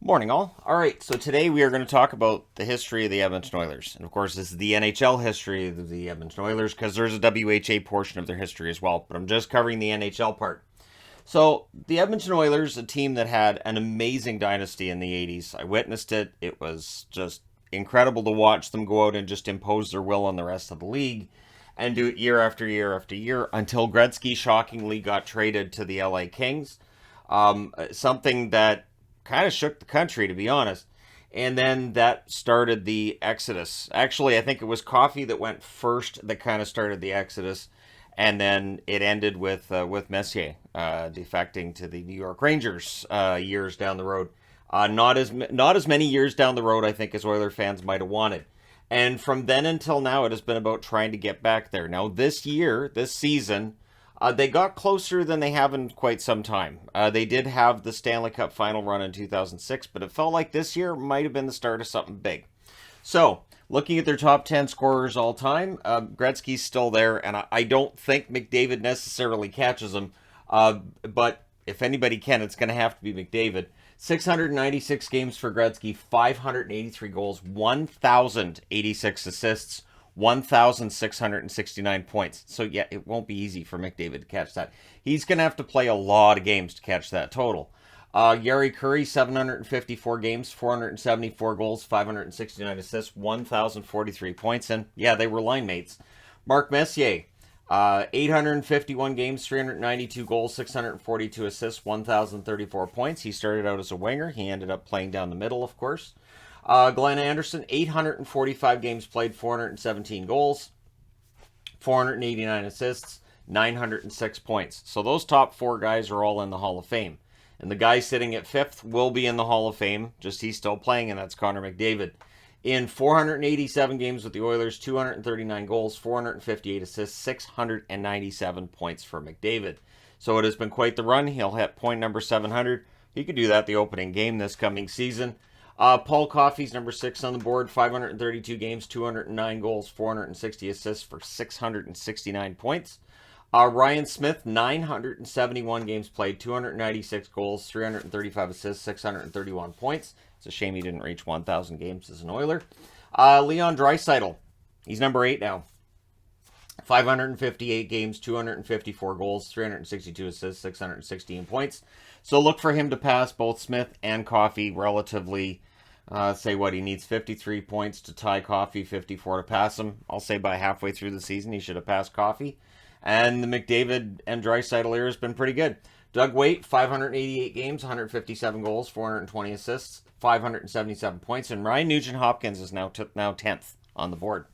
Morning, all. All right, so today we are going to talk about the history of the Edmonton Oilers. And of course, this is the NHL history of the Edmonton Oilers because there's a WHA portion of their history as well, but I'm just covering the NHL part. So, the Edmonton Oilers, a team that had an amazing dynasty in the 80s. I witnessed it. It was just incredible to watch them go out and just impose their will on the rest of the league and do it year after year after year until Gretzky shockingly got traded to the LA Kings. Something that kind of shook the country, to be honest. And then that started the exodus. Actually, I think it was Coffee that went first that kind of started the exodus, and then it ended with Messier defecting to the New York Rangers years down the road. Not as many years down the road, I think, as Oiler fans might have wanted. And from then until now, it has been about trying to get back there. Now, this season, they got closer than they have in quite some time. They did have the Stanley Cup final run in 2006, but it felt like this year might have been the start of something big. So, looking at their top 10 scorers all time, Gretzky's still there, and I don't think McDavid necessarily catches him. But if anybody can, it's going to have to be McDavid. 696 games for Gretzky, 583 goals, 1,086 assists, 1,669 points. So, yeah, it won't be easy for McDavid to catch that. He's going to have to play a lot of games to catch that total. Gary Curry, 754 games, 474 goals, 569 assists, 1,043 points. And, yeah, they were line mates. Mark Messier, 851 games, 392 goals, 642 assists, 1,034 points. He started out as a winger. He ended up playing down the middle, of course. Glenn Anderson, 845 games played, 417 goals, 489 assists, 906 points. So those top four guys are all in the Hall of Fame. And the guy sitting at fifth will be in the Hall of Fame, just he's still playing, and that's Connor McDavid. In 487 games with the Oilers, 239 goals, 458 assists, 697 points for McDavid. So it has been quite the run. He'll hit point number 700. He could do that the opening game this coming season. Paul Coffey's number 6 on the board, 532 games, 209 goals, 460 assists for 669 points. Ryan Smith, 971 games played, 296 goals, 335 assists, 631 points. It's a shame he didn't reach 1,000 games as an Oiler. Leon Draisaitl, he's number 8 now. 558 games, 254 goals, 362 assists, 616 points. So look for him to pass both Smith and Coffey relatively. He needs 53 points to tie Coffey, 54 to pass him. I'll say by halfway through the season, he should have passed Coffey. And the McDavid and Draisaitl era has been pretty good. Doug Weight, 588 games, 157 goals, 420 assists, 577 points. And Ryan Nugent-Hopkins is now 10th on the board.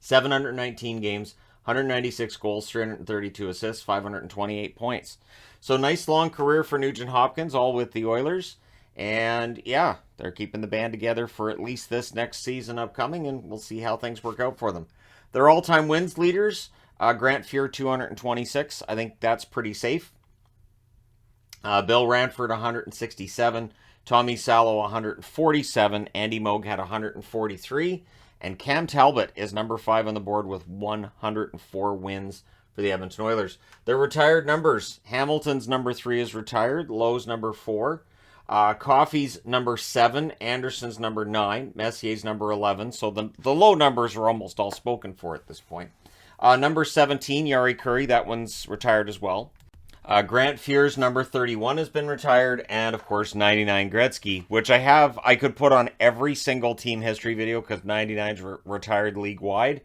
719 games, 196 goals, 332 assists, 528 points. So nice long career for Nugent-Hopkins, all with the Oilers. And yeah, they're keeping the band together for at least this next season upcoming, and we'll see how things work out for them. Their all-time wins leaders, Grant Fuhr, 226. I think that's pretty safe. Bill Ranford, 167. Tommy Salo, 147. Andy Moog had 143. And Cam Talbot is number 5 on the board with 104 wins for the Edmonton Oilers. Their retired numbers. Hamilton's number 3 is retired. Lowe's number 4. Coffey's number 7. Anderson's number 9. Messier's number 11. So the low numbers are almost all spoken for at this point. Number 17, Jari Kurri. That one's retired as well. Grant Fuhr's number 31 has been retired, and of course 99 Gretzky, which I could put on every single team history video because 99's retired league-wide,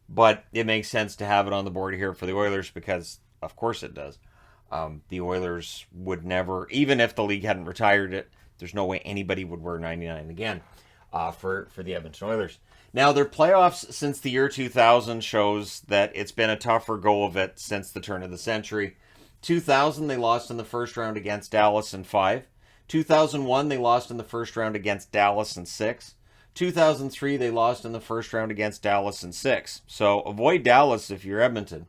but it makes sense to have it on the board here for the Oilers because, of course it does. The Oilers would never, even if the league hadn't retired it, there's no way anybody would wear 99 again for the Edmonton Oilers. Now, their playoffs since the year 2000 shows that it's been a tougher go of it since the turn of the century. 2000, they lost in the first round against Dallas in 5. 2001, they lost in the first round against Dallas in 6. 2003, they lost in the first round against Dallas in 6. So avoid Dallas if you're Edmonton.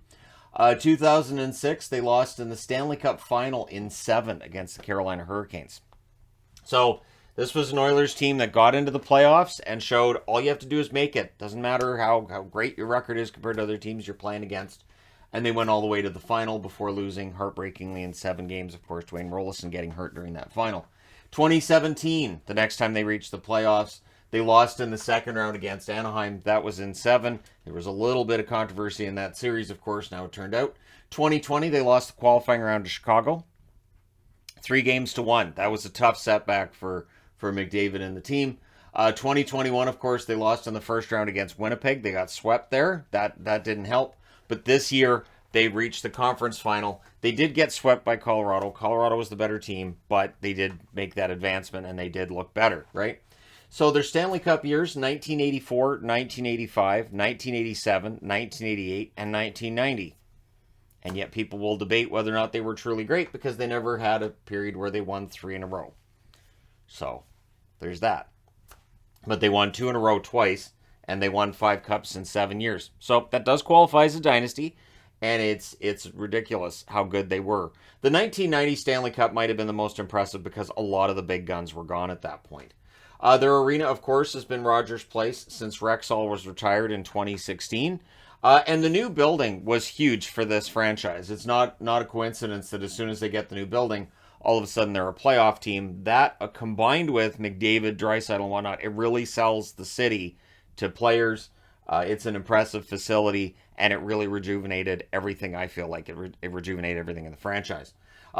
2006, they lost in the Stanley Cup final in 7 against the Carolina Hurricanes. So this was an Oilers team that got into the playoffs and showed all you have to do is make it. Doesn't matter how great your record is compared to other teams you're playing against. And they went all the way to the final before losing heartbreakingly in 7 games. Of course, Dwayne Roloson getting hurt during that final. 2017, the next time they reached the playoffs, they lost in the second round against Anaheim. That was in 7. There was a little bit of controversy in that series, of course, now it turned out. 2020, they lost the qualifying round to Chicago. 3-1. That was a tough setback for McDavid and the team. 2021, of course, they lost in the first round against Winnipeg. They got swept there. That didn't help. But this year, they reached the conference final. They did get swept by Colorado. Colorado was the better team, but they did make that advancement, and they did look better, right? So their Stanley Cup years, 1984, 1985, 1987, 1988, and 1990. And yet people will debate whether or not they were truly great because they never had a period where they won 3 in a row. So there's that. But they won 2 in a row twice, and they won 5 cups in 7 years. So that does qualify as a dynasty, and it's ridiculous how good they were. The 1990 Stanley Cup might have been the most impressive because a lot of the big guns were gone at that point. Their arena, of course, has been Rogers Place since Rexall was retired in 2016. And the new building was huge for this franchise. It's not a coincidence that as soon as they get the new building, all of a sudden they're a playoff team. That, combined with McDavid, Draisaitl, and whatnot, it really sells the city to players. It's an impressive facility, and it really rejuvenated everything. I feel like it rejuvenated everything in the franchise.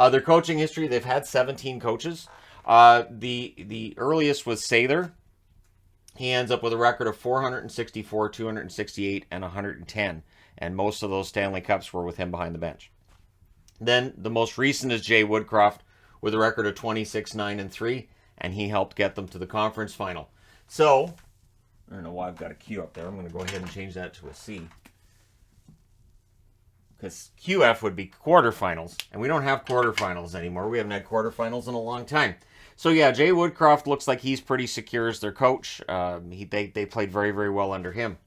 Their coaching history, they've had 17 coaches. The earliest was Sather. He ends up with a record of 464, 268, and 110. And most of those Stanley Cups were with him behind the bench. Then the most recent is Jay Woodcroft with a record of 26, 9, and 3. And he helped get them to the conference final. So, I don't know why I've got a Q up there. I'm going to go ahead and change that to a C. Because QF would be quarterfinals. And we don't have quarterfinals anymore. We haven't had quarterfinals in a long time. So yeah, Jay Woodcroft looks like he's pretty secure as their coach. They played very, very well under him.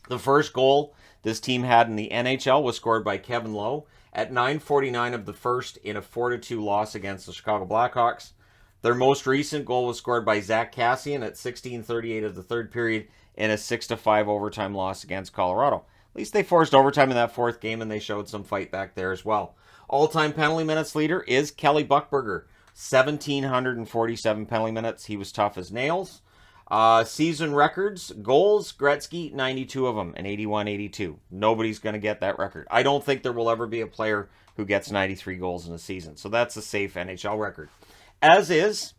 The first goal this team had in the NHL was scored by Kevin Lowe at 9:49 of the first in a 4-2 loss against the Chicago Blackhawks. Their most recent goal was scored by Zach Kassian at 16:38 of the third period in a 6-5 overtime loss against Colorado. At least they forced overtime in that fourth game, and they showed some fight back there as well. All-time penalty minutes leader is Kelly Buchberger. 1,747 penalty minutes. He was tough as nails. Season records, goals, Gretzky, 92 of them, and 81-82. Nobody's going to get that record. I don't think there will ever be a player who gets 93 goals in a season. So that's a safe NHL record. As is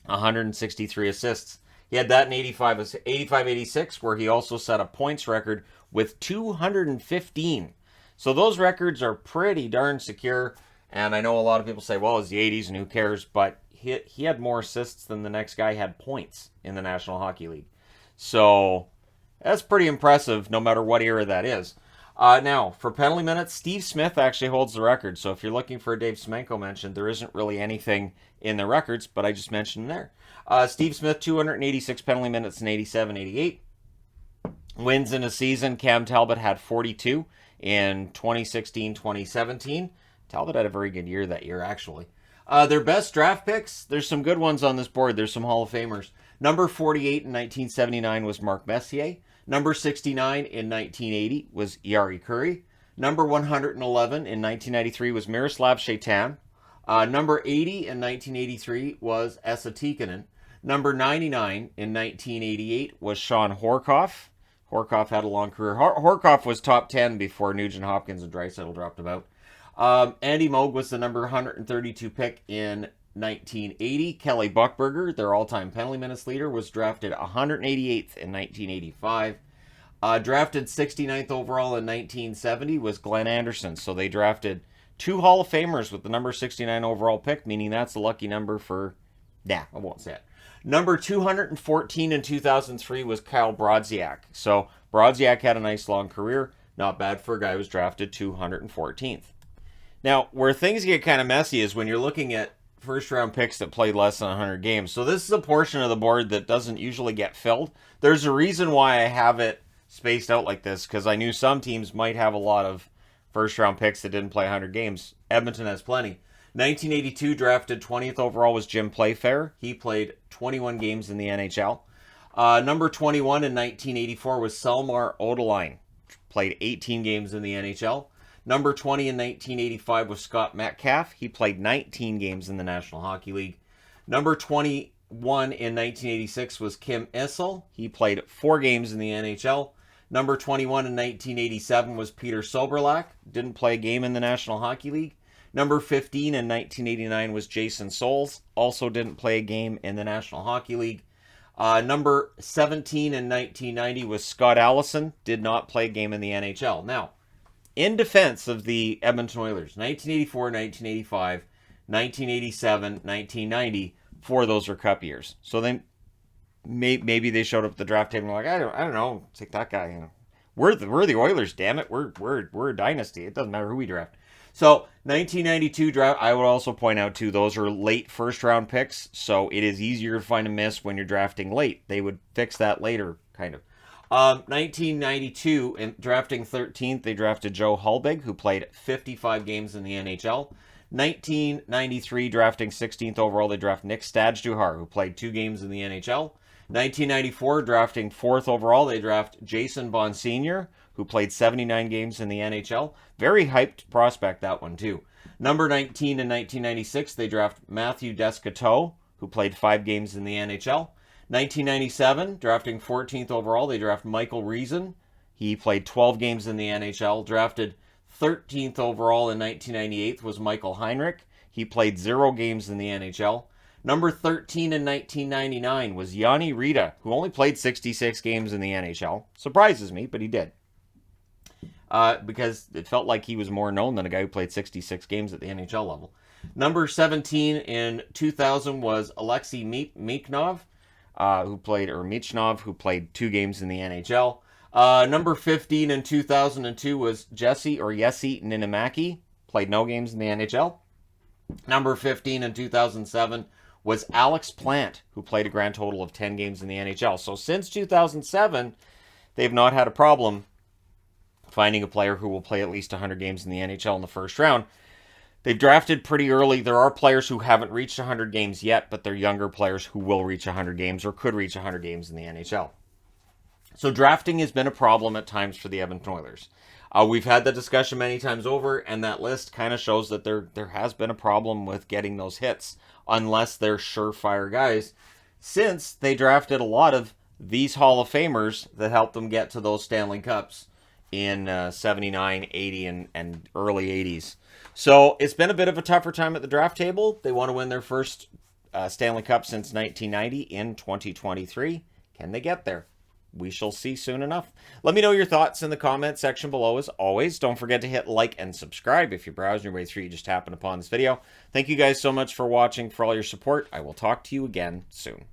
163 assists. He had that in 85-86, where he also set a points record with 215. So those records are pretty darn secure. And I know a lot of people say, well, it's the 80s and who cares? But he had more assists than the next guy had points in the National Hockey League. So that's pretty impressive no matter what era that is. Now, for penalty minutes, Steve Smith actually holds the record. So if you're looking for a Dave Semenko mention, there isn't really anything in the records, but I just mentioned there. Steve Smith, 286 penalty minutes in 87-88. Wins in a season, Cam Talbot had 42 in 2016-2017. Talbot had a very good year that year, actually. Their best draft picks, there's some good ones on this board. There's some Hall of Famers. Number 48 in 1979 was Mark Messier. Number 69 in 1980 was Jari Kurri. Number 111 in 1993 was Miroslav Shaitan. Number 80 in 1983 was Esa Tikkanen. Number 99 in 1988 was Sean Horcoff. Horcoff had a long career. Horcoff was top 10 before Nugent Hopkins and Draisaitl dropped him out. Andy Moog was the number 132 pick in 1980. Kelly Buchberger, their all-time penalty minutes leader, was drafted 188th in 1985. Drafted 69th overall in 1970 was Glenn Anderson. So they drafted 2 Hall of Famers with the number 69 overall pick, meaning that's the lucky number for... I won't say it. Number 214 in 2003 was Kyle Brodziak. So Brodziak had a nice long career. Not bad for a guy who was drafted 214th. Now, where things get kind of messy is when you're looking at first-round picks that played less than 100 games. So this is a portion of the board that doesn't usually get filled. There's a reason why I have it spaced out like this, because I knew some teams might have a lot of first-round picks that didn't play 100 games. Edmonton has plenty. 1982 drafted 20th overall was Jim Playfair. He played 21 games in the NHL. Number 21 in 1984 was Selmar Odeline. Played 18 games in the NHL. Number 20 in 1985 was Scott Metcalf. He played 19 games in the National Hockey League. Number 21 in 1986 was Kim Issel. He played 4 games in the NHL. Number 21 in 1987 was Peter Soberlak. Didn't play a game in the National Hockey League. Number 15 in 1989 was Jason Souls. Also didn't play a game in the National Hockey League. Number 17 in 1990 was Scott Allison. Did not play a game in the NHL. Now, in defense of the Edmonton Oilers, 1984, 1985, 1987, 1990, 4 of those were Cup years. So then maybe they showed up at the draft table and were like, I don't know, take that guy. You know, we're the Oilers, damn it. We're a dynasty. It doesn't matter who we draft. So 1992 draft, I would also point out too, those are late first round picks, so it is easier to find a miss when you're drafting late. They would fix that later, kind of. 1992, in drafting 13th, they drafted Joe Hulbig, who played 55 games in the NHL. 1993, drafting 16th overall, they draft Nick Stadjuhar, who played 2 games in the NHL. 1994, drafting 4th overall, they draft Jason Bonsignor, who played 79 games in the NHL. Very hyped prospect, that one, too. Number 19 in 1996, they draft Matthew Descoteaux, who played 5 games in the NHL. 1997, drafting 14th overall, they draft Michael Reason. He played 12 games in the NHL. Drafted 13th overall in 1998 was Michael Heinrich. He played 0 games in the NHL. Number 13 in 1999 was Yanni Rita, who only played 66 games in the NHL. Surprises me, but he did. Because it felt like he was more known than a guy who played 66 games at the NHL level. Number 17 in 2000 was Alexei Michnov, who played 2 games in the NHL. Number 15 in 2002 was Jesse Ninimaki, played no games in the NHL. Number 15 in 2007 was Alex Plant, who played a grand total of 10 games in the NHL. So since 2007, they've not had a problem finding a player who will play at least 100 games in the NHL in the first round. They've drafted pretty early. There are players who haven't reached 100 games yet, but they're younger players who will reach 100 games or could reach 100 games in the NHL. So drafting has been a problem at times for the Edmonton Oilers. We've had that discussion many times over, and that list kind of shows that there has been a problem with getting those hits, unless they're surefire guys, since they drafted a lot of these Hall of Famers that helped them get to those Stanley Cups in 79, 80, and early 80s. So it's been a bit of a tougher time at the draft table. They want to win their first Stanley Cup since 1990 in 2023. Can they get there? We shall see soon enough. Let me know your thoughts in the comment section below. As always, don't forget to hit like and subscribe if you're browsing your way through. You just happened upon this video. Thank you guys so much for watching, for all your support. I will talk to you again soon.